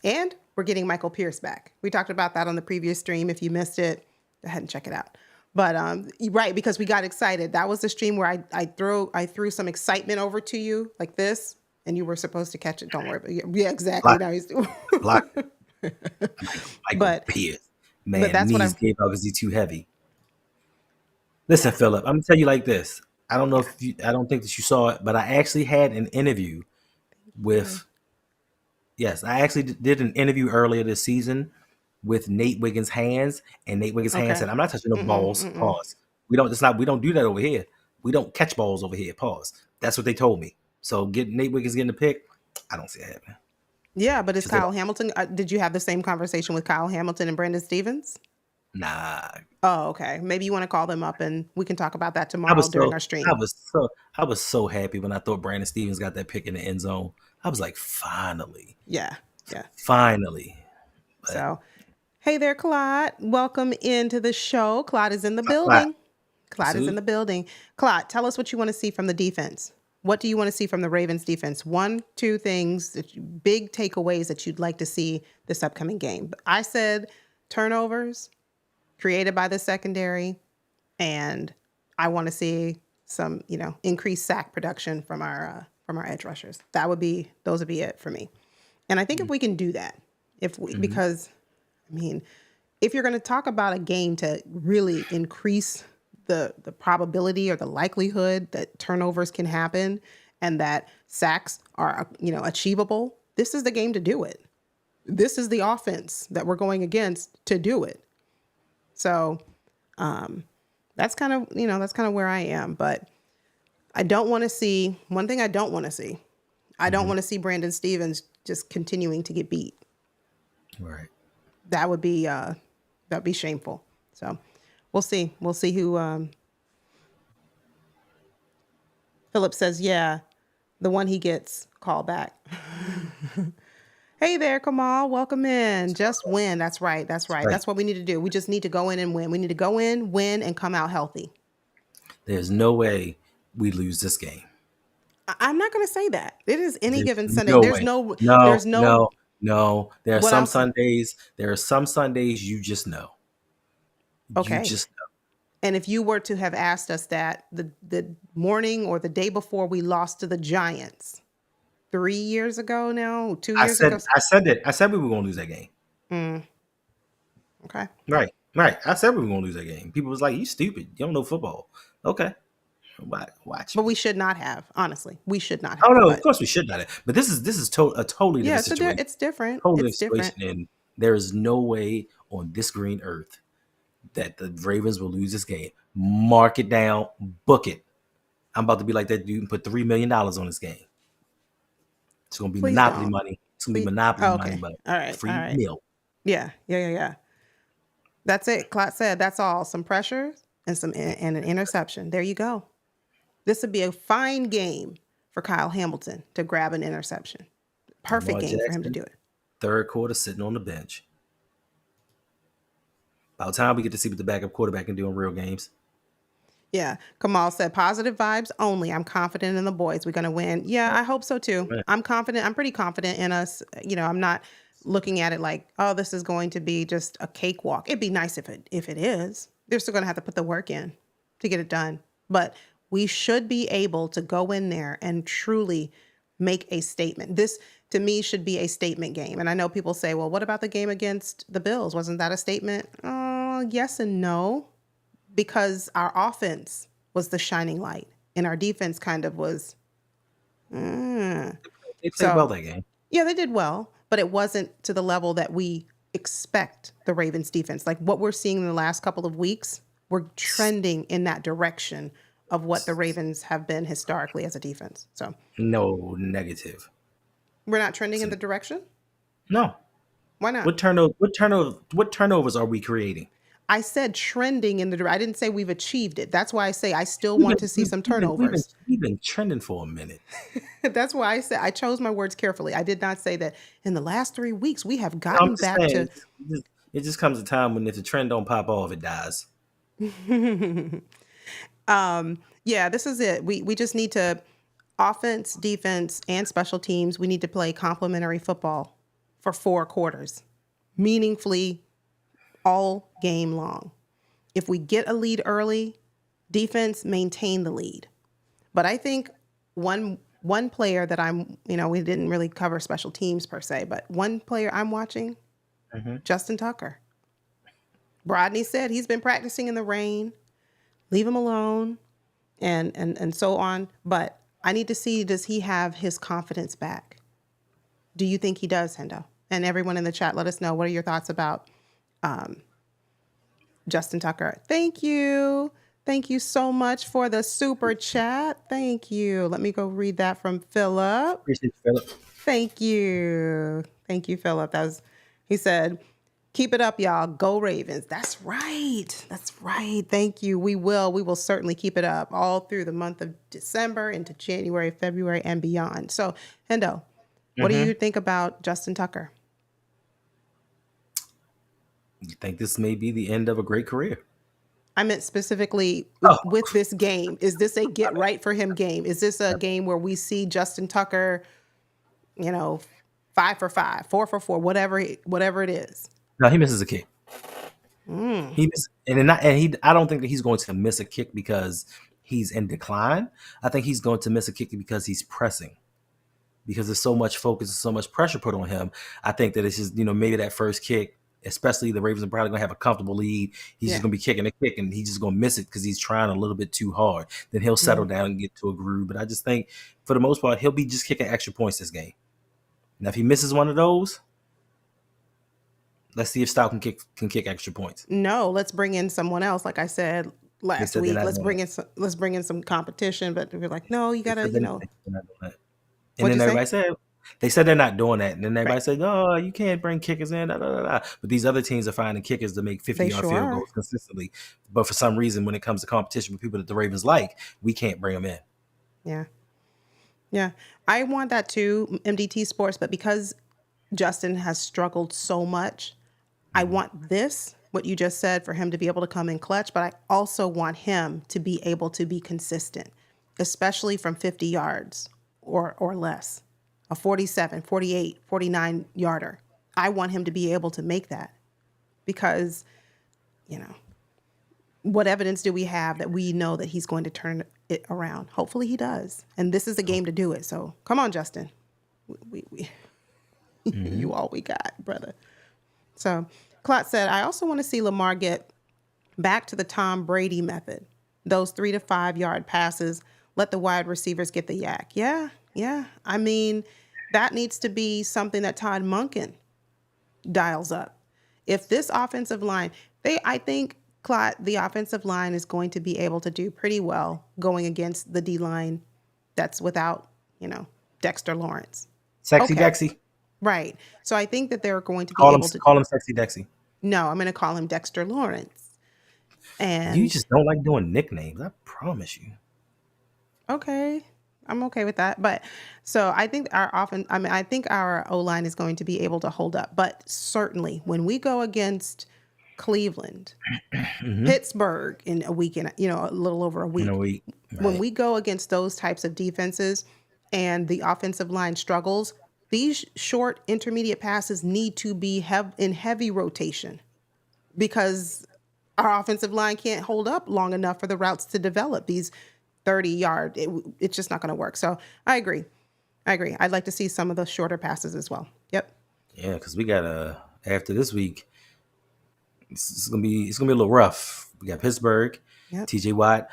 And we're getting Michael Pierce back. We talked about that on the previous stream. If you missed it, go ahead and check it out. But right, because we got excited. That was the stream where I threw some excitement over to you like this, and you were supposed to catch it. Don't worry. But yeah, exactly. Block. Now he's Block. Michael but Pierce. But Man, that's what knees I gave out because he's too heavy. Listen, yeah. Philip, I'm gonna tell you like this. Yeah. I don't think that you saw it, but I actually had an interview You. with. Yes, I actually did an interview earlier this season with Nate Wiggins' hands, and Nate Wiggins' hands Okay. said, "I'm not touching no Mm-mm, balls." mm-mm. Pause. We don't. It's not. We don't do that over here. We don't catch balls over here. Pause. That's what they told me. So get Nate Wiggins getting the pick. I don't see it happening Yeah, but is because they Kyle don't. Hamilton? Did you have the same conversation with Kyle Hamilton and Brandon Stevens? Nah. Oh, okay. Maybe you want to call them up and we can talk about that I tomorrow was during so. our I stream. was so. I was so happy when I thought Brandon Stevens got that pick in the end zone. I was like, finally, Yeah, yeah. finally. But So, hey there, Claude. Welcome into the show. Claude is in the clap. building. Claude is in Salute. the building. Claude, tell us what you want to see from the defense. What do you want to see from the Ravens defense? One, two things, big takeaways that you'd like to see this upcoming game. I said turnovers created by the secondary, and I want to see some, increased sack production from our edge rushers. Those would be it for me. And I think if we can do that, Mm-hmm. because I mean, if you're going to talk about a game to really increase the probability or the likelihood that turnovers can happen and that sacks are achievable, this is the game to do it. This is the offense that we're going against to do it. So that's kind of where I am. But I don't want to see one thing. I don't want to see. I don't Mm-hmm. want to see Brandon Stevens just continuing to get beat. Right. That would be shameful. So we'll see. We'll see who. Philip says, yeah, the one he gets called back. Hey there, Kamal. Welcome in. Just win. That's right. That's That's right. right. That's what we need to do. We just need to go in and win. We need to go in, win, and come out healthy. There's no way we lose this game. I'm not going to say that. It is any There's given Sunday. no There's way. no. No, There's no. no, no. There are What some else? Sundays. There are some Sundays you just know. You Okay. just know. And if you were to have asked us that the morning or the day before we lost to the Giants 3 years ago now, 2 years ago. I said that. I said we were gonna lose that game. Mm, okay. Right. Right. I said we were gonna lose that game. People was like, "You stupid. You don't know football." Okay. Watch But we me. should not have. Honestly, we should not Oh have. no, of But course we should not have. But this is a totally yeah, different situation. it's different. Totally It's different different. situation, and there is no way on this green earth that the Ravens will lose this game. Mark it down, book it. I'm about to be like that dude and put $3 million on this game. It's gonna be Please monopoly don't. money. It's gonna be Please. monopoly Oh, money, okay. but All right. All free right. meal. Yeah. Yeah. Yeah. Yeah. That's it. Clark said that's all. Some pressure and an interception. There you go. This would be a fine game for Kyle Hamilton to grab an interception. Perfect Lamar game for him to Jackson, do it. third quarter, sitting on the bench. About time we get to see what the backup quarterback can do in real games. Yeah. Kamal said positive vibes only. I'm confident in the boys. We're going to win. Yeah, I hope so too. Man, I'm confident. I'm pretty confident in us. I'm not looking at it like, oh, this is going to be just a cakewalk. It'd be nice if it is. They're still going to have to put the work in to get it done. But we should be able to go in there and truly make a statement. This to me should be a statement game. And I know people say, well, what about the game against the Bills? Wasn't that a statement? Yes and no, because our offense was the shining light and our defense kind of was. they played So, well that game. yeah, they did well, but it wasn't to the level that we expect the Ravens defense. Like what we're seeing in the last couple of weeks, we're trending in that direction of what the Ravens have been historically as a defense. So, No negative. we're not trending in So, the direction? no. Why not? What turnovers are we creating? I said trending in the direction. I didn't say we've achieved it. That's why I say I still want to see some turnovers. We've been trending for a minute. That's why I said I chose my words carefully. I did not say that in the last 3 weeks we have I'm gotten just back saying, to. it just comes a time when if the trend don't pop off, it dies. Yeah, this is it. We just need to offense, defense, and special teams. We need to play complementary football for 4 quarters, meaningfully all game long. If we get a lead early, defense maintain the lead. But I think one player that we didn't really cover special teams per se, but one player I'm watching, Mhm. Justin Tucker. Rodney said he's been practicing in the rain. Leave him alone, and so on. But I need to see, does he have his confidence back? Do you think he does, Hendo? And everyone in the chat, let us know, what are your thoughts about Justin Tucker? Thank you. Thank you so much for the super chat. Thank you. Let me go read that from Philip. Appreciate you, Philip. Thank you. Thank you, Philip. He said, keep it up, y'all. Go Ravens. That's right. That's right. Thank you. We will. We will certainly keep it up all through the month of December into January, February, and beyond. So, Hendo, what do you think about Justin Tucker? You think this may be the end of a great career? I meant specifically Oh, with this game. Is this a get right for him game? Is this a game where we see Justin Tucker, 5 for 5, 4 for 4, whatever it is? no, he misses a kick. He miss, I don't think that he's going to miss a kick because he's in decline. I think he's going to miss a kick because he's pressing. Because there's so much focus and so much pressure put on him. I think that it's just, maybe that first kick, especially the Ravens are probably going to have a comfortable lead. He's just going to be kicking a kick and he's just going to miss it because he's trying a little bit too hard. Then he'll settle down and get to a groove. But I just think for the most part, he'll be just kicking extra points this game. Now, if he misses one of those, let's see if Stout can kick extra points. No, let's bring in someone else. Like I said last week, let's bring in some competition. But we're like, no, you gotta, And then everybody said, they said they're not doing that. And then everybody said, oh, you can't bring kickers in. But these other teams are finding kickers to make 50-yard field goals consistently. But for some reason, when it comes to competition with people that the Ravens like, we can't bring them in. Yeah. Yeah. I want that too, MDT Sports. But because Justin has struggled so much, I want this, what you just said, for him to be able to come in clutch. But I also want him to be able to be consistent, especially from 50 yards. Or less, a 47, 48, 49 yarder. I want him to be able to make that because, what evidence do we have that we know that he's going to turn it around? Hopefully he does. And this is a game to do it. So come on, Justin. You all we got, brother. So Klotz said, I also want to see Lamar get back to the Tom Brady method. Those 3 to 5 yard passes, let the wide receivers get the yak. Yeah. I mean, that needs to be something that Todd Monken dials up. If this offensive line, I think, Clot, the offensive line is going to be able to do pretty well going against the D line that's without, Dexter Lawrence. Sexy Dexy. Right. So I think that they're going to be able to call him Sexy Dexy. No, I'm going to call him Dexter Lawrence. And you just don't like doing nicknames. I promise you. Okay. I'm okay with that. But so I think I think our O-line is going to be able to hold up. But certainly when we go against Cleveland, Pittsburgh in a weekend, a little over a week. In a week. Right. When we go against those types of defenses and the offensive line struggles, these short intermediate passes need to be in heavy rotation because our offensive line can't hold up long enough for the routes to develop. These 30-yard, it's just not going to work. So I agree. I'd like to see some of the shorter passes as well. Yep. Yeah, because we got after this week, it's gonna be a little rough. We got Pittsburgh, TJ Watt,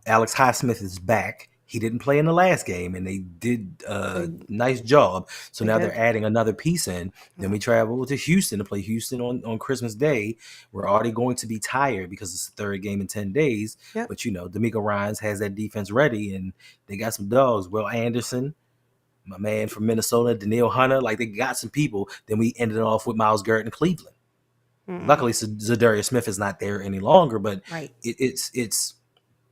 Alex Highsmith is back. He didn't play in the last game, and they did a nice job. So now they're adding another piece in. Then we travel to Houston to play Houston on Christmas Day. We're already going to be tired because it's the third game in 10 days. Yep. But, D'Amico Ryans has that defense ready, and they got some dogs. Will Anderson, my man from Minnesota, Danielle Hunter. Like, they got some people. Then we ended off with Myles Garrett in Cleveland. Luckily, Zadarius Smith is not there any longer, but it's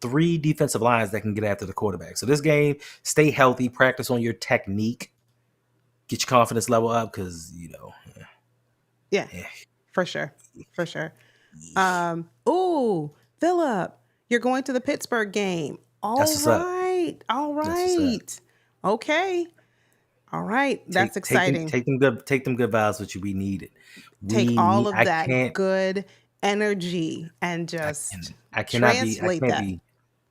3 defensive lines that can get after the quarterback. So this game, stay healthy, practice on your technique, get your confidence level up because, for sure. Ooh, Philip, you're going to the Pittsburgh game. All right. Okay. All right. That's exciting. Take them good vibes with you. We need it. Take all of that good energy and just translate that.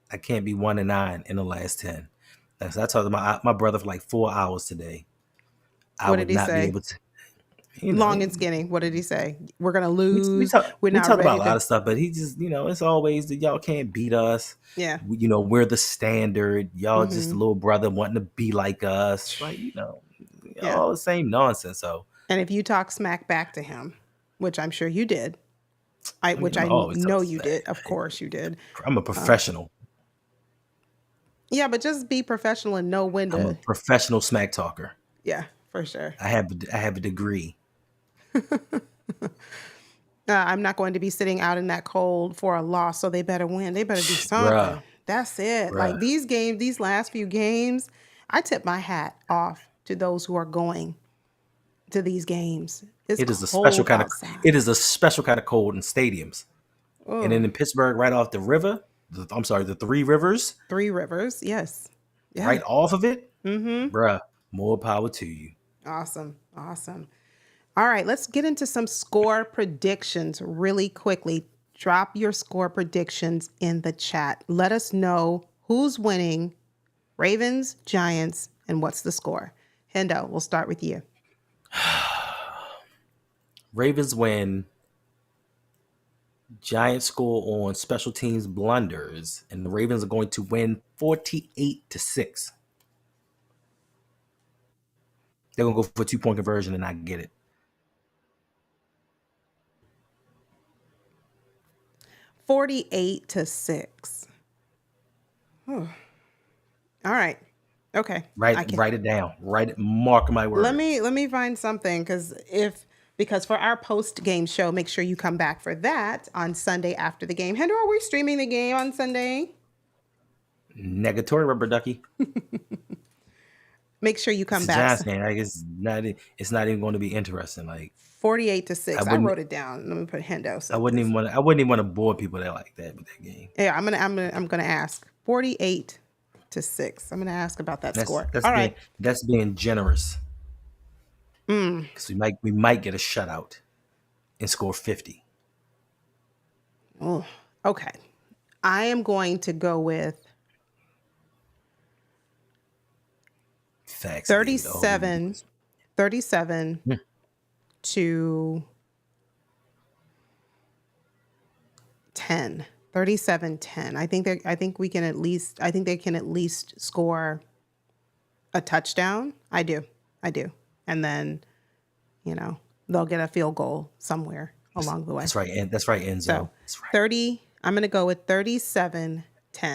I can't be 1-9 in the last 10. I talked to my brother for like 4 hours today. What did he say? You know, Long and skinny. What did he say? We're gonna we we lose. talk We're we not talk about ready a lot to. of stuff, but he just, it's always that y'all can't beat us. Yeah. We're the standard. Y'all just a Mm-hmm. little brother wanting to be like us. Like, Yeah. all the same nonsense. So And if you talk smack back to him, which I'm sure you did, I mean, I'm always know talking you smack. did. Of course you did. I'm a professional. Yeah, but just be professional and know when I'm a to. professional smack talker. Yeah, for sure. I have a degree. I'm not going to be sitting out in that cold for a loss, so they better win. They better do Bruh, something. That's it. bruh. Like these games, these last few games, I tip my hat off to those who are going to these games. It's It is a special cold kind of outside. it is a special kind of cold in stadiums. And Oh, then in Pittsburgh, right off the river, I'm sorry, the Three Rivers, Three Rivers. Yes. Yeah. right off of it, Mm-hmm. bruh. More power to you. Awesome. Awesome. All right, let's get into some score predictions really quickly. Drop your score predictions in the chat. Let us know who's winning, Ravens, Giants, and what's the score. Hendo, we'll start with you. Ravens win. Giants score on special teams blunders, and the Ravens are going to win 48-6. They're gonna go for a 2-point conversion, and I get it. 48-6. Oh, all right. Okay. Write I can write it down. Mark my words. let me find something because for our post game show, make sure you come back for that on Sunday after the game. Hendo, are we streaming the game on Sunday? Negatory, rubber ducky. Make sure you It's come a back. Giants game. Like, it's not even going to be interesting. Like, 48-6. I I wouldn't wrote it down. Let me put Hendo I said wouldn't this. even want to bore people that like that with that game. Yeah, I'm gonna ask. 48-6. I'm gonna ask about that That's score. that's All being right. that's being generous Mm. because we might get a shutout and score 50. Oh, okay. I am going to go with Facts, David. All we do 37, is 37 to 10. 37-10. I think they can at least score a touchdown. I do. And then, they'll get a field goal somewhere along the way. That's right. And that's right, Enzo. So That's right. 30, I'm going to go with 37-10.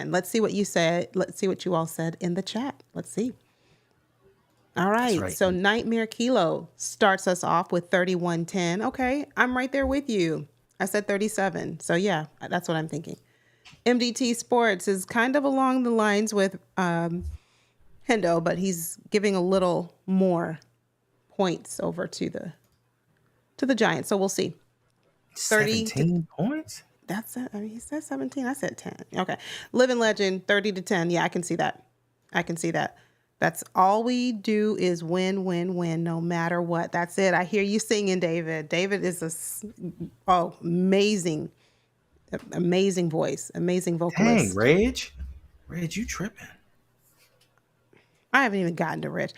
Let's see what you said. Let's see what you all said in the chat. Let's see. All That's right. right. So Nightmare Kilo starts us off with 31-10. Okay. I'm right there with you. I said 37. So yeah, that's what I'm thinking. MDT Sports is kind of along the lines with Hendo, but he's giving a little more points over to the Giants. So we'll see. 17 points? That's it. I mean, he said 17. I said 10. Okay. Living Legend, 30-10. Yeah, I can see that. That's all we do is win, win, win, no matter what. That's it. I hear you singing, David. David is amazing voice, amazing Dang, vocalist. Reg, you tripping? I haven't even gotten to Rich.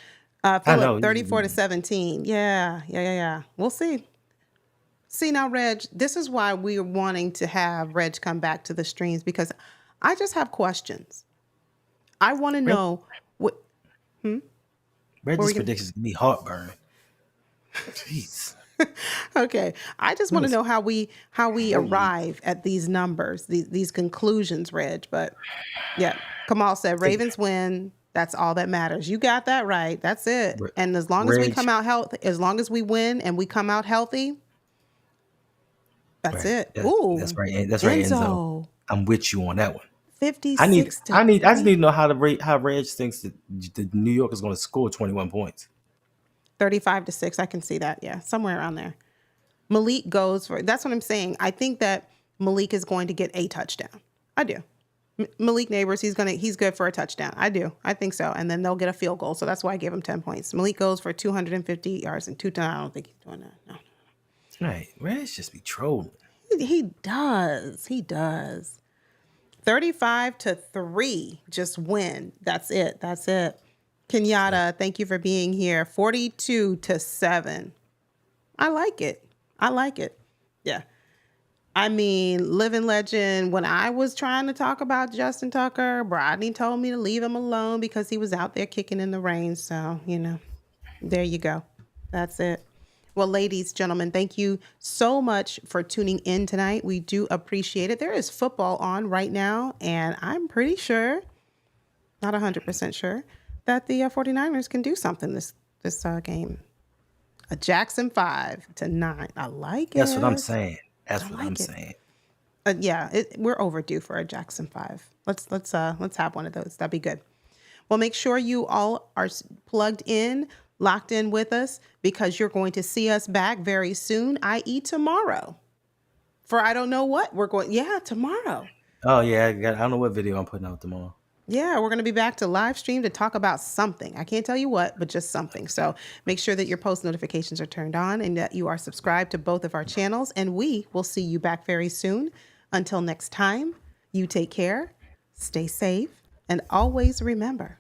I know. Philip, 34-17. Yeah. We'll see. See now, Reg, this is why we're wanting to have Reg come back to the streams because I just have questions. I want to Reg, know what. Reg's gonna- predictions give me heartburn. Jeez. Okay, I just want to know how we arrive at these numbers, these conclusions, Reg. But yeah, Kamal said Ravens win. That's all that matters. You got that right. That's it. And as long as we come out healthy, as long as we win and we come out healthy, that's it. Ooh, That's right. That's right, Enzo. I'm with you on that one. 56 to I just 3. need to know how Reg thinks that the New York is going to score 21 points. 35-6. I can see that. Yeah, somewhere around there. Malik goes for. That's what I'm saying. I think that Malik is going to get a touchdown. I do. Malik Neighbors, he's good for a touchdown. I do. I think so. And then they'll get a field goal. So that's why I gave him 10 points. Malik goes for 250 yards and 2 touchdowns. I don't think he's doing that. No. Right. Reg just be trolling. He does. 35-3. Just win. That's it. Kenyatta, thank you for being here. 42-7. I like it. I like it. Yeah. I mean, living legend, when I was trying to talk about Justin Tucker, Rodney told me to leave him alone because he was out there kicking in the rain. So, there you go. That's it. Well, ladies, gentlemen, thank you so much for tuning in tonight. We do appreciate it. There is football on right now, and I'm pretty sure, not 100% sure, that the 49ers can do something this game. A Jackson 5-9. I like That's what I'm it. saying. That's I what I'm like it. saying. Yeah, we're overdue for a Jackson 5. Let's have one of those. That'd be good. Well, make sure you all are plugged in, locked in with us, because you're going to see us back very soon, i.e. tomorrow. For I don't know what we're going. Yeah, tomorrow. Oh yeah, I don't know what video I'm putting out tomorrow. Yeah, we're going to be back to live stream to talk about something. I can't tell you what, but just something. So make sure that your post notifications are turned on and that you are subscribed to both of our channels. And we will see you back very soon. Until next time, you take care, stay safe, and always remember,